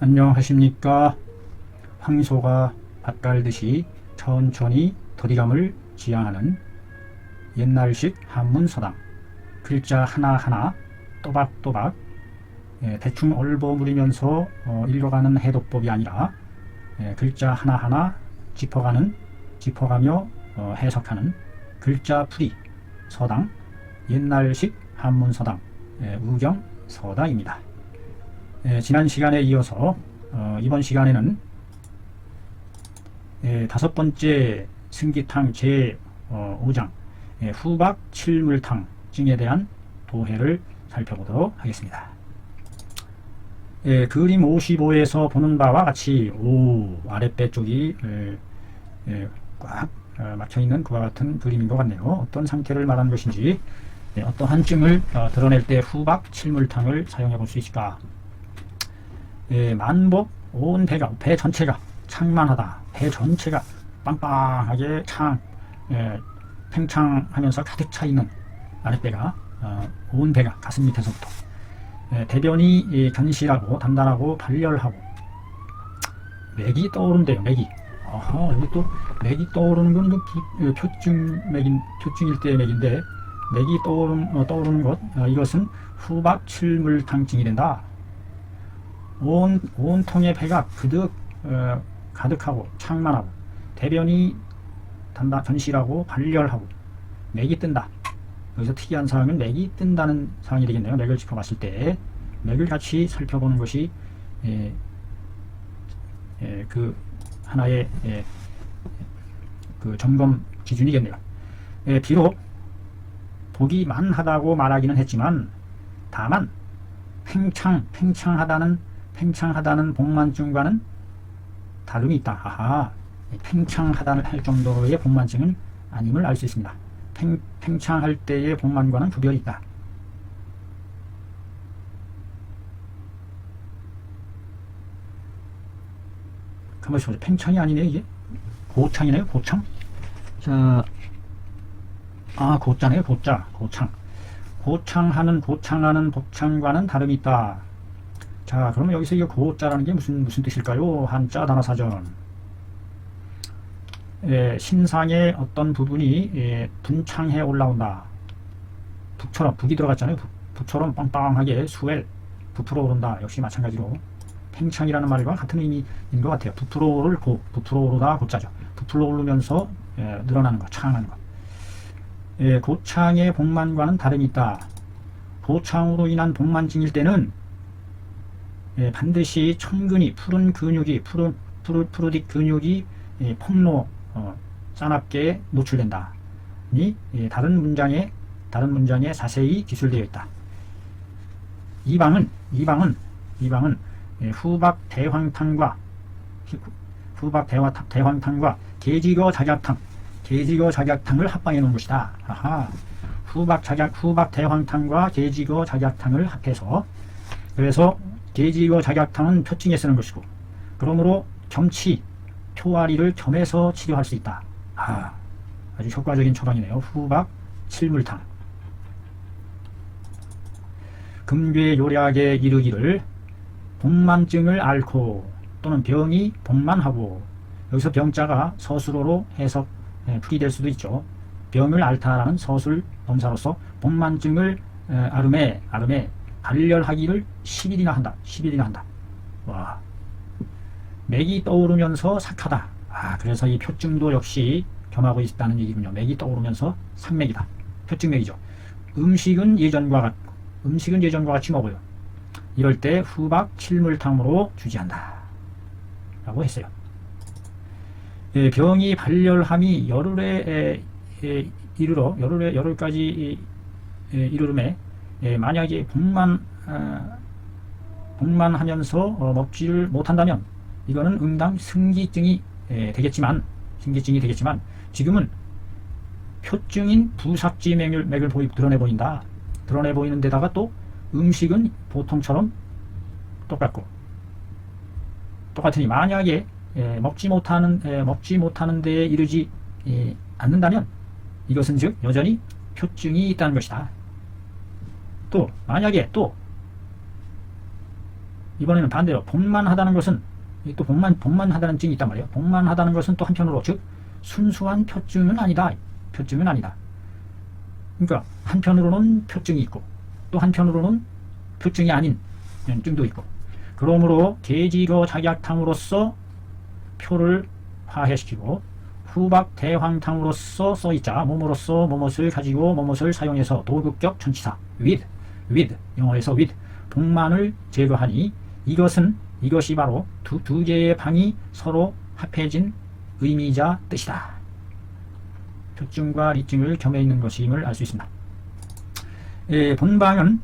안녕하십니까. 황소가 밭 갈듯이 천천히 더디감을 지향하는 옛날식 한문서당, 글자 하나하나 또박또박 대충 얼버무리면서 읽어가는 해독법이 아니라 글자 하나하나 짚어가며 해석하는 글자풀이 서당, 옛날식 한문서당 우경서당입니다. 지난 시간에 이어서 이번 시간에는 다섯 번째 승기탕 제5장 후박 칠물탕 증에 대한 도해를 살펴보도록 하겠습니다. 그림 55에서 보는 바와 같이 아랫배 쪽이 꽉 막혀있는 그와 같은 그림인 것 같네요. 어떤 상태를 말하는 것인지, 어떠한 증을 드러낼 때 후박 칠물탕을 사용해 볼 수 있을까? 만복 온 배가, 배 전체가 창만하다. 배 전체가 빵빵하게 팽창하면서 가득 차 있는 아랫배가, 온 배가 가슴 밑에서부터 대변이 견실하고 단단하고 발열하고 맥이 떠오른대요. 맥이. 여기 또 맥이 떠오르는 건 표증일 때의 맥인데, 맥이 떠오르는 것, 이것은 후박 칠물탕증이 된다. 온통의 배가 가득하고 창만하고 대변이 견실하고 발열하고 맥이 뜬다. 여기서 특이한 사항은 맥이 뜬다는 사항이 되겠네요. 맥을 짚어봤을 때 맥을 같이 살펴보는 것이 그 하나의 그 점검 기준이겠네요. 비록 복이 만하다고 말하기는 했지만, 다만 팽창하다는 복만증과는 다름이 있다. 팽창하다는 할 정도의 복만증은 아님을 알 수 있습니다. 팽창할 때의 복만과는 구별이 있다. 가만히 보세요. 팽창이 아니네요. 이게 고창이네요. 고창. 자, 고자네요. 고창. 고창하는 복창과는 다름이 있다. 자, 그러면 여기서 이 고자라는 게 무슨 뜻일까요? 한자 단어사전. 신상의 어떤 부분이 분창해 올라온다. 북이 들어갔잖아요. 북처럼 빵빵하게 부풀어 오른다. 역시 마찬가지로 팽창이라는 말과 같은 의미인 것 같아요. 부풀어 오르다 고자죠. 부풀어 오르면서 늘어나는 것, 창하는 것. 고창의 복만과는 다름이 있다. 고창으로 인한 복만증일 때는 반드시 청근이, 푸른 근육이, 푸르딕 근육이 폭로, 싸납게 노출된다. 다른 문장에 자세히 기술되어 있다. 이방은 후박 대황탕과 계지거 작약탕을 합방해 놓은 것이다. 후박 대황탕과 계지거 작약탕을 합해서, 그래서 계지거 작약탕은 표증에 쓰는 것이고, 그러므로 표아리를 겸해서 치료할 수 있다. 아주 효과적인 처방이네요. 후박 칠물탕. 금괴요략에 이르기를 복만증을 앓고, 또는 병이 복만하고, 여기서 병자가 서술어로 해석 풀이될 수도 있죠. 병을 앓다라는 서술 동사로서 복만증을 앓음에 발열하기를 10일이나 한다. 와. 맥이 떠오르면서 삭하다. 그래서 이 표증도 역시 겸하고 있다는 얘기군요. 맥이 떠오르면서 삭맥이다. 표증맥이죠. 음식은 예전과 같이 먹어요. 이럴 때 후박 칠물탕으로 주지한다. 라고 했어요. 병이 발열함이 열흘까지 이르름에, 만약에 복만하면서 먹지를 못한다면, 이거는 응당 승기증이 되겠지만, 지금은 표증인 부삭지 맥을 드러내 보인다. 드러내 보이는 데다가 또 음식은 보통처럼 똑같으니, 만약에 먹지 못하는 데에 이르지 않는다면, 이것은 즉 여전히 표증이 있다는 것이다. 또 만약에 이번에는 반대로 복만하다는 것은 또 복만하다는 증이 있단 말이에요. 복만하다는 것은 또 한편으로 즉 순수한 표증은 아니다. 표증은 아니다. 그러니까 한편으로는 표증이 있고 또 한편으로는 표증이 아닌 증도 있고 그러므로 계지로 작약탕으로서 표를 화해시키고 후박 대황탕으로서 써있자 뭐뭐로서 뭐뭇을 가지고 뭐뭇을 사용해서 도급격 전치사 with 영어에서 with 복만을 제거하니 이것이 바로 두 개의 방이 서로 합해진 의미이자 뜻이다. 표증과 리증을 겸해 있는 것임을 알 수 있습니다. 본방은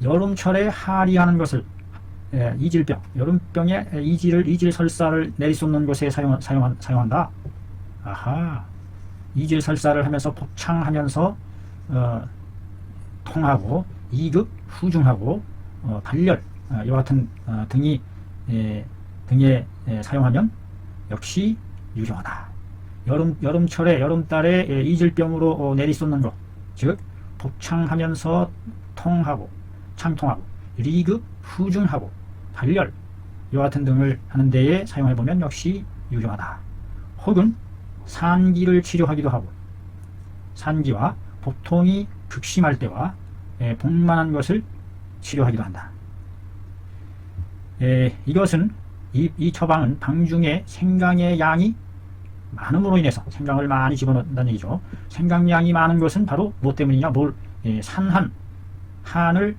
여름철에 하리하는 것을 이질병, 여름병에 이질설사를 내리쏟는 것에 사용한다. 아하, 이질설사를 하면서 복창하면서 통하고 이급, 후중하고 발열 이와 같은 등에 사용하면 역시 유용하다. 여름철에 여름달에 이질병으로 내리쏟는 것, 즉 복창하면서 통하고 창통하고 리급, 후중하고 발열 이와 같은 등을 하는 데에 사용해보면 역시 유용하다. 혹은 산기를 치료하기도 하고 산기와 복통이 극심할 때와 복만한 것을 치료하기도 한다. 이것은 이 처방은 방중에 생강의 양이 많음으로 인해서 생강을 많이 집어넣는다는 얘기죠. 생강량이 많은 것은 바로 무엇 때문이냐? 한을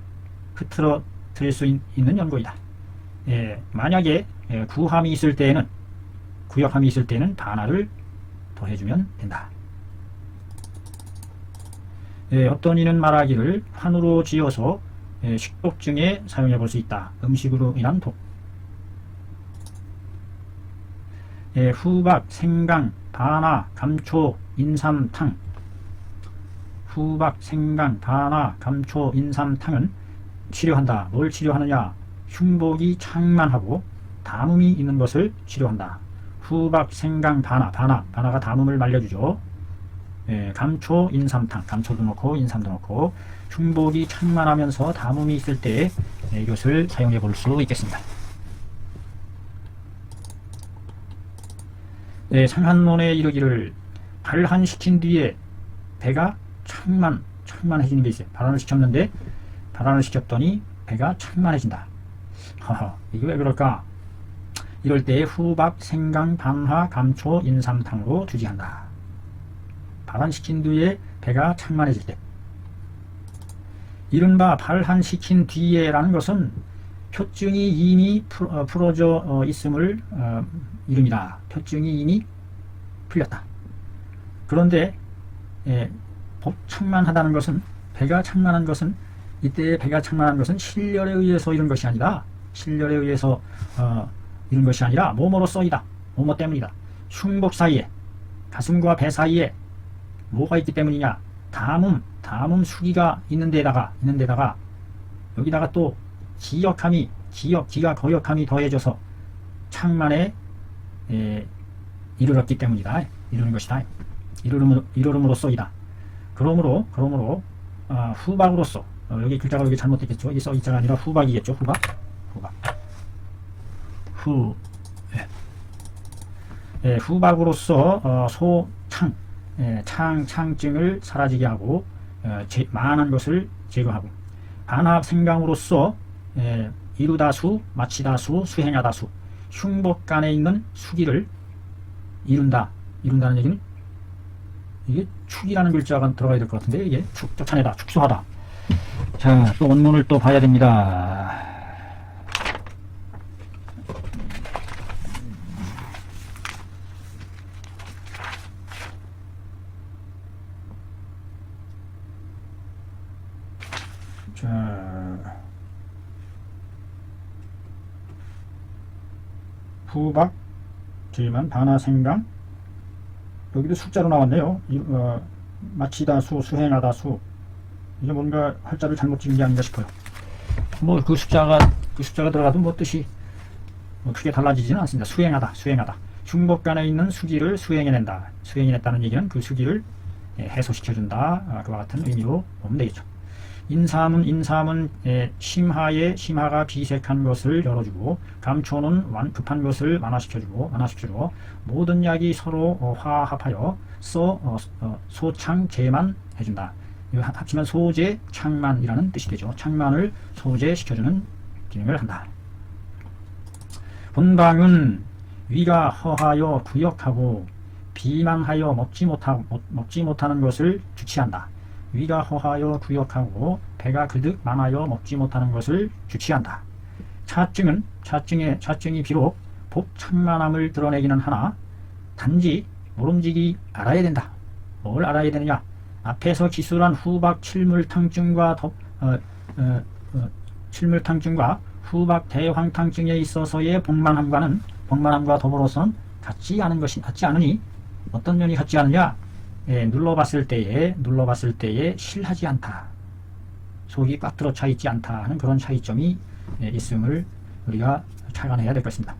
흐트러뜨릴 수 있는 연고이다. 만약에 구역함이 있을 때에는 반하를 더해주면 된다. 어떤 이는 말하기를 환으로 지어서 식독증에 사용해 볼 수 있다. 음식으로 인한 독. 후박, 생강, 반하, 감초, 인삼탕. 후박, 생강, 반하, 감초, 인삼탕은 치료한다. 뭘 치료하느냐? 흉복이 창만하고 담음이 있는 것을 치료한다. 후박, 생강, 반하가 담음을 말려주죠. 감초, 인삼탕, 감초도 넣고 인삼도 넣고 흉복이 창만하면서 담음이 있을 때 이것을 사용해 볼 수 있겠습니다. 상한론에 이르기를 발한시킨 뒤에 배가 창만해지는 게 있어요. 발한을 시켰는데 발한을 시켰더니 배가 창만해진다. 이게 왜 그럴까? 이럴 때 후박, 생강, 반하, 감초, 인삼탕으로 주지한다. 발한시킨 뒤에 배가 창만해질 때. 이른바 발한시킨 뒤에라는 것은 표증이 이미 풀어져 있음을 이릅니다. 표증이 이미 풀렸다. 그런데 창만하다는 것은 배가 창만한 것은 이때의 배가 창만한 것은 신렬에 의해서 이런 것이 아니라 신렬에 의해서 이런 것이 아니라 뭐뭐로 써이다. 뭐뭐 때문이다. 흉복 사이에 가슴과 배 사이에 뭐가 있기 때문이냐? 담음 수기가 있는 데다가 여기다가 또 기가 거역함이 더해져서 창만에 이르렀기 때문이다. 이르는 것이다. 이르름으로써이다. 그러므로 후박으로서 여기 글자가 여기 잘못됐겠죠. 여기 써있자가 아니라 후박이겠죠. 후박. 후박으로서 창증을 사라지게 하고 만한 것을 제거하고 반합 생강으로서 이루다수, 마치다수, 수행하다수 흉복간에 있는 수기를 이룬다는 얘기는 이게 축이라는 글자가 들어가야 될 것 같은데 이게 쫓아내다, 축소하다. 자, 또 원문을 또 봐야 됩니다. 자, 후박, 뒤만 반하 생강 여기도 숫자로 나왔네요. 마치다수, 수행하다수 이게 뭔가 활자를 잘못 찍은 게 아닌가 싶어요. 뭐 그 숫자가 들어가도 뭐 뜻이 크게 달라지지는 않습니다. 수행하다. 흉복간에 있는 수기를 수행해낸다는 얘기는 그 수기를 해소시켜준다. 그와 같은 의미로 보면 되겠죠. 인삼은 심하가 비색한 것을 열어주고, 감초는 급한 것을 완화시켜주고, 모든 약이 서로 화합하여 소창제만 해준다. 합치면 소제 창만이라는 뜻이 되죠. 창만을 소제시켜주는 기능을 한다. 본방은 위가 허하여 구역하고 비만하여 먹지 못하는 것을 주치한다. 위가 허하여 구역하고 배가 그득 많아여 먹지 못하는 것을 주치한다. 차증이 비록 복창만함을 드러내기는 하나 단지 모름지기 알아야 된다. 뭘 알아야 되느냐? 앞에서 기술한 후박 칠물탕증과 후박 대황탕증에 있어서의 복만함과 더불어선 같지 않으니 어떤 면이 같지 않느냐? 눌러봤을 때에 실하지 않다. 속이 꽉 들어차 있지 않다 하는 그런 차이점이 있음을 우리가 착안해야 될 것입니다.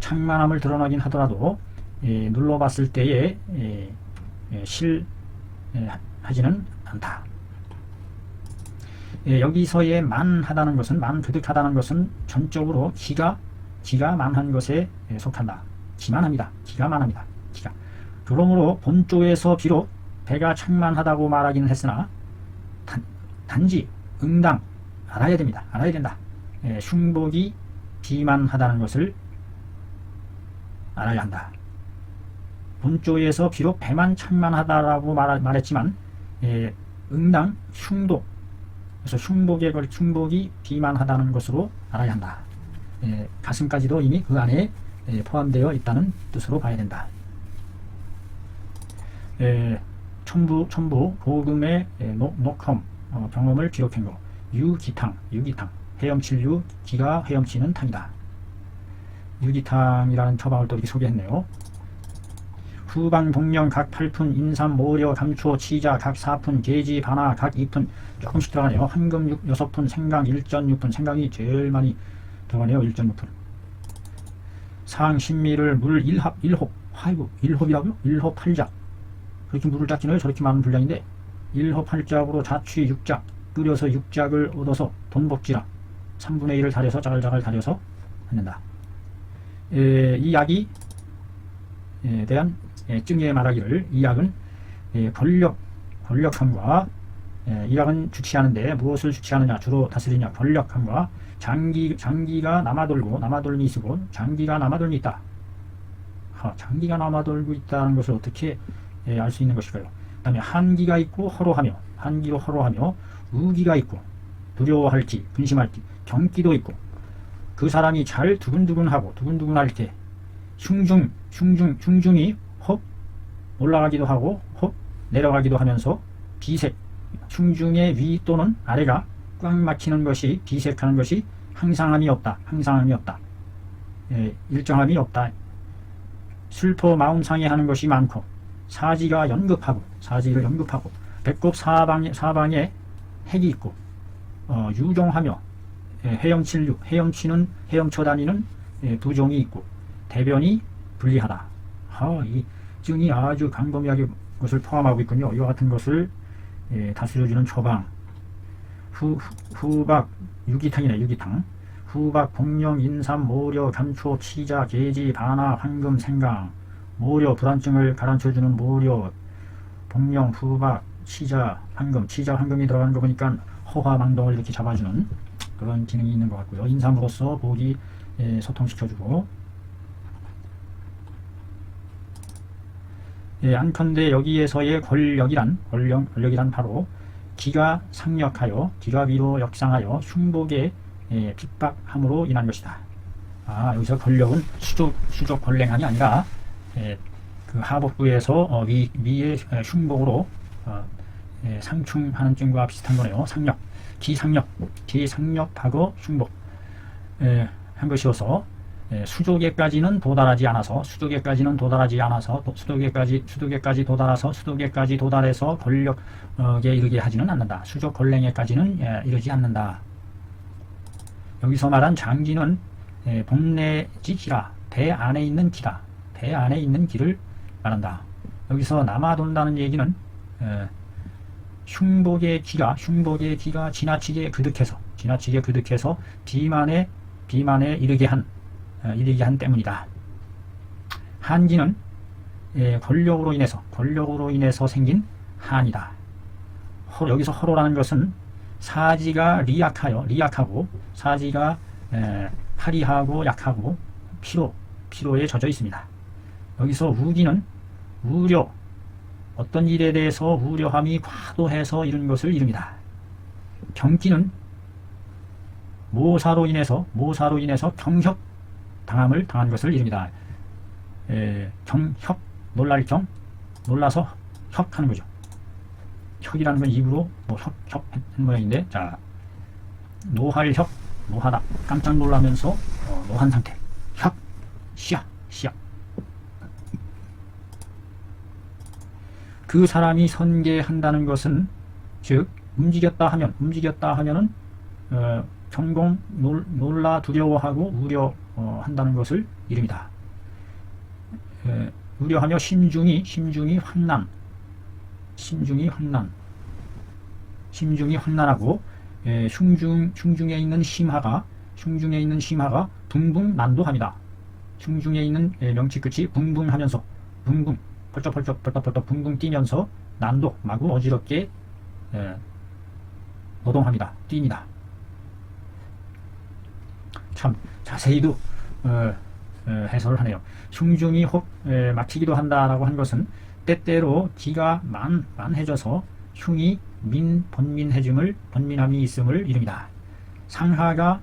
창만함을 드러나긴 하더라도 눌러봤을 때에 실하지는 않다. 여기서의 만하다는 것은, 그득하다는 것은 전적으로 기가 만한 것에 속한다. 기가 만합니다. 그러므로 본조에서 비록 배가 창만하다고 말하기는 했으나 단지 응당 알아야 된다. 흉복이 비만하다는 것을 알아야 한다. 본조에서 비록 배만 창만하다라고 말했지만 응당 흉독, 그래서 흉복이 비만하다는 것으로 알아야 한다. 가슴까지도 이미 그 안에 포함되어 있다는 뜻으로 봐야 된다. 첨부 보금의 녹험 경험을 기록한 거. 유기탕 헤엄칠 기가 헤엄치는 탕이다. 유기탕이라는 처방을 또 이렇게 소개했네요. 후방 동령 각 8푼, 인삼 모려 감초 치자 각 4푼, 계지 바나 각 2푼. 조금씩 들어가네요. 황금 6푼, 생강 1.6푼. 생강이 제일 많이 들어가네요. 1.6푼. 상 신미를 물 1홉. 아이고 1홉이라고요? 1홉 8작. 그렇게 물을 닦기는 저렇게 많은 분량인데 1홉 8작으로 자취 6작 끓여서 6작을 얻어서 돈복지라 3분의 1을 달여서 자글자글 달여서 하는다. 이 약이 대한 증에 말하기를, 이 약은 권력함과 이 약은 주치하는데 무엇을 주치하느냐, 주로 다스리냐, 권력함과 장기가 남아돌미 있고 장기가 남아돌미 있다. 장기가 남아돌고 있다는 것을 어떻게 알 수 있는 것일까요? 그 다음에 한기가 있고 한기로 허로하며 우기가 있고 두려워할 기, 근심할 기, 경기도 있고 그 사람이 잘 두근두근할 때 흉중이 헙 올라가기도 하고 헙 내려가기도 하면서 비색, 흉중의 위 또는 아래가 꽉 막히는 것이, 비색하는 것이 항상함이 없다. 일정함이 없다. 슬퍼 마음 상해하는 것이 많고 사지를 연급하고 배꼽 사방에 핵이 있고 유종하며 헤엄쳐 다니는 부종이 있고 대변이 불리하다. 이 증이 아주 광범위하게 것을 포함하고 있군요. 이와 같은 것을 다스려주는 처방. 후박 유기탕이네. 유기탕. 후박 복령 인삼 모려 감초 치자 계지 바나 황금 생강. 모려 불안증을 가라앉혀주는 모려, 복령, 후박, 치자, 황금이 들어가는 거 보니까 허화망동을 이렇게 잡아주는 그런 기능이 있는 것 같고요. 인삼으로서 복이 소통시켜주고, 안컨대 여기에서의 권력이란 바로 기가 상력하여, 기가 위로 역상하여 흉복에 핍박함으로 인한 것이다. 여기서 권력은 수족 권랭함이 아니라 그 하복부에서 위의 흉복으로 상충하는 증과 비슷한 거네요. 상력, 기상력하고 흉복 한 것이어서 수도계까지는 도달하지 않아서 수도계까지 도달해서 권력에 이르게 하지는 않는다. 수족 권랭에까지는 이르지 않는다. 여기서 말한 장기는 복내지 기라, 배 안에 있는 기다. 배 안에 있는 기를 말한다. 여기서 남아돈다는 얘기는 흉복의 기가 지나치게 그득해서 비만에 이르게 한 때문이다. 한기는 권력으로 인해서 생긴 한이다. 여기서 허로라는 것은 사지가 리약하고 사지가 파리하고 약하고 피로에 젖어 있습니다. 여기서 우기는 어떤 일에 대해서 우려함이 과도해서 이룬 것을 이릅니다. 경기는 모사로 인해서 경협 당한 것을 이릅니다. 경협, 놀라서 협하는 거죠. 협이라는 건 입으로 협 하는 모양인데, 자, 노하다. 깜짝 놀라면서 노한 상태. 협, 시야. 그 사람이 선계한다는 것은, 즉 움직였다 하면은 경공, 놀라 두려워하고 우려한다는 것을 이릅니다. 우려하며 심중이 환난하고 흉중에 있는 심하가 붕붕난도합니다. 흉중에 있는 명치 끝이 붕붕하면서 펄쩍 붕붕 뛰면서 난도 마구 어지럽게 노동합니다. 뜁니다. 참 자세히도 해설을 하네요. 흉중이 혹 막히기도 한다라고 한 것은 때때로 기가 만해져서 흉이 번민함이 있음을 이릅니다. 상하가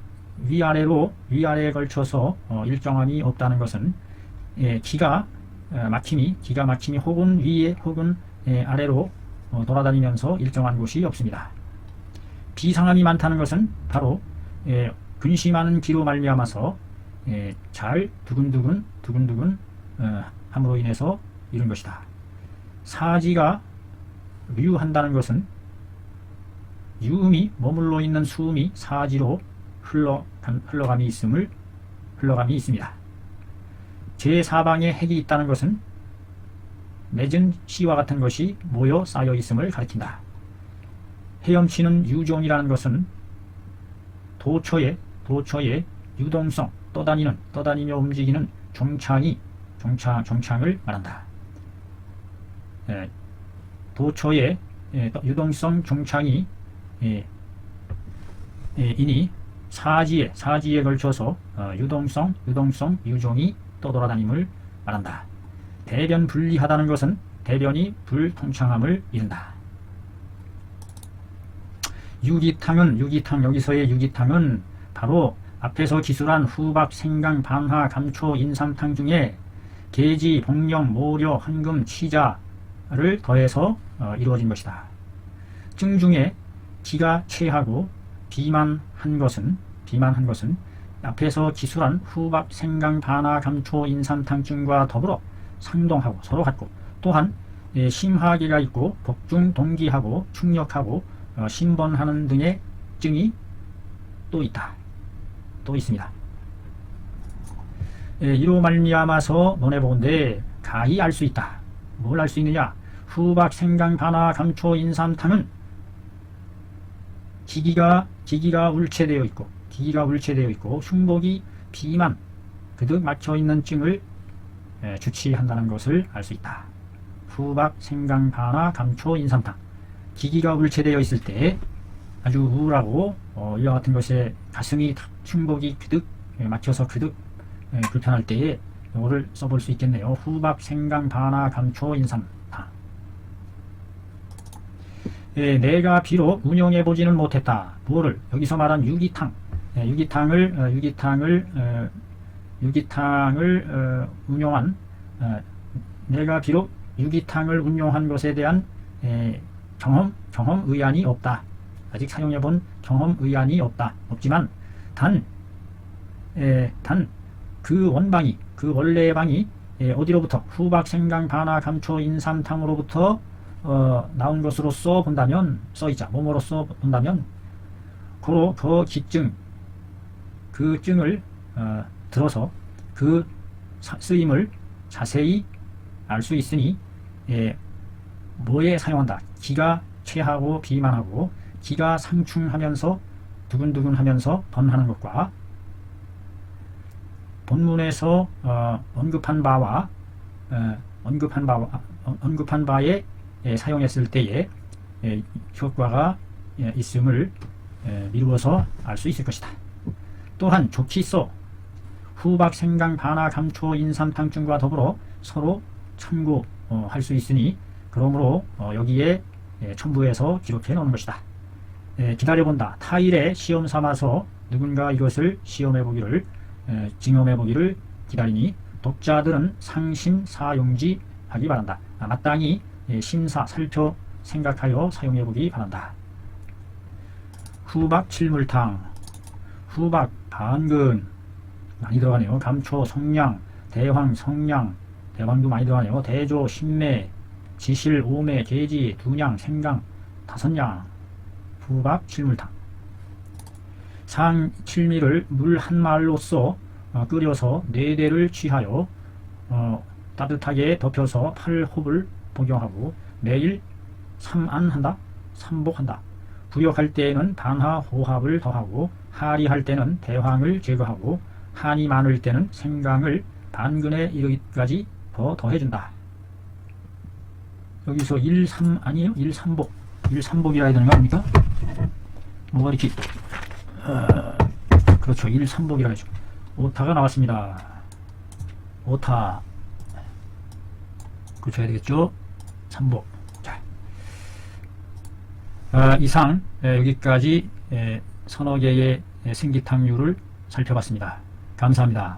위아래에 걸쳐서 일정함이 없다는 것은 기가 막힘이 혹은 위에 혹은 아래로 돌아다니면서 일정한 곳이 없습니다. 비상함이 많다는 것은 바로 근심하는 기로 말미암아서 잘 두근두근 함으로 인해서 이룬 것이다. 사지가 류한다는 것은 유음이 머물러 있는 수음이 사지로 흘러감이 있습니다. 제4방에 핵이 있다는 것은 맺은 씨와 같은 것이 모여 쌓여 있음을 가리킨다. 헤엄치는 유종이라는 것은 도처의 유동성, 떠다니며 움직이는 종창을 말한다. 도처의 유동성 종창이 이니 사지에 걸쳐서 유동성 유종이 떠돌아다님을 말한다. 대변 분리하다는 것은 대변이 불통창함을 이른다. 여기서의 유기탕은 바로 앞에서 기술한 후박, 생강, 방하, 감초, 인삼탕 중에 계지, 복령, 모려, 황금, 치자를 더해서 이루어진 것이다. 증 중에 기가 체하고 비만한 것은 앞에서 기술한 후박, 생강, 반하, 감초, 인삼탕 증과 더불어 상동하고 서로 같고, 또한 심하기가 있고 복중, 동기하고 충력하고 신번하는 등의 증이 또 있습니다. 이로 말미암아서 논해보건대 가히 알 수 있다. 뭘 알 수 있느냐? 후박, 생강, 반하, 감초, 인삼탕은 기기가 울체되어 있고 흉복이 비만, 그득 막혀있는 증을 주치한다는 것을 알 수 있다. 후박, 생강, 반하, 감초, 인삼탕. 기기가 울체되어 있을 때 아주 우울하고 이와 같은 것에 가슴이 흉복이 그득 막혀서 그득 불편할 때에 이거를 써볼 수 있겠네요. 후박, 생강, 반하, 감초, 인삼탕. 내가 비록 운영해보지는 못했다. 뭐를? 여기서 말한 유기탕을 운용한, 내가 비록 유기탕을 운용한 것에 대한 경험 의안이 없다. 아직 사용해본 경험 의안이 없지만 단 그 원래의 방이 어디로부터 후박, 생강, 반하, 감초, 인삼탕으로부터 나온 것으로서 본다면, 써있자 뭐뭐로서 본다면 고로 그 기증, 그 증을 들어서 그 쓰임을 자세히 알 수 있으니 뭐에 사용한다? 기가 체하고 비만하고 기가 상충하면서 두근두근하면서 번하는 것과 본문에서 언급한 바에 사용했을 때에 효과가 있음을 미루어서 알 수 있을 것이다. 또한 좋기소 후박, 생강, 바나, 감초, 인삼, 당증과 더불어 서로 첨구할 수 있으니 그러므로 여기에 첨부해서 기록해 놓는 것이다. 기다려본다. 타일에 시험 삼아서 누군가 이것을 시험해 보기를 증험해 보기를 기다리니 독자들은 상심사용지 하기 바란다. 마땅히 심사, 살펴 생각하여 사용해 보기 바란다. 후박 칠물탕, 후박, 반근 많이 들어가네요. 감초, 성냥, 대황, 성냥, 대황도 많이 들어가네요. 대조, 신매, 지실, 오매, 계지, 두냥, 생강, 다섯냥. 후박 칠물탕. 상 칠미를 물 한 말로써 끓여서 4대를 취하여 따뜻하게 덮여서 8홉을 복용하고 매일 3안한다, 3복한다. 부역할 때에는 반하 호합을 더하고 하리할 때는 대황을 제거하고 한이 많을 때는 생강을 반근에 이르기까지 더 더해준다. 여기서 1, 3 아니에요? 1, 3복. 1, 3복이라 해야 되는 거 아닙니까? 뭐가 이렇게 그렇죠. 1, 3복이라 하죠. 오타가 나왔습니다. 오타 고쳐야 되겠죠? 3복. 자, 이상 여기까지 서너 개의 생기탕류를 살펴봤습니다. 감사합니다.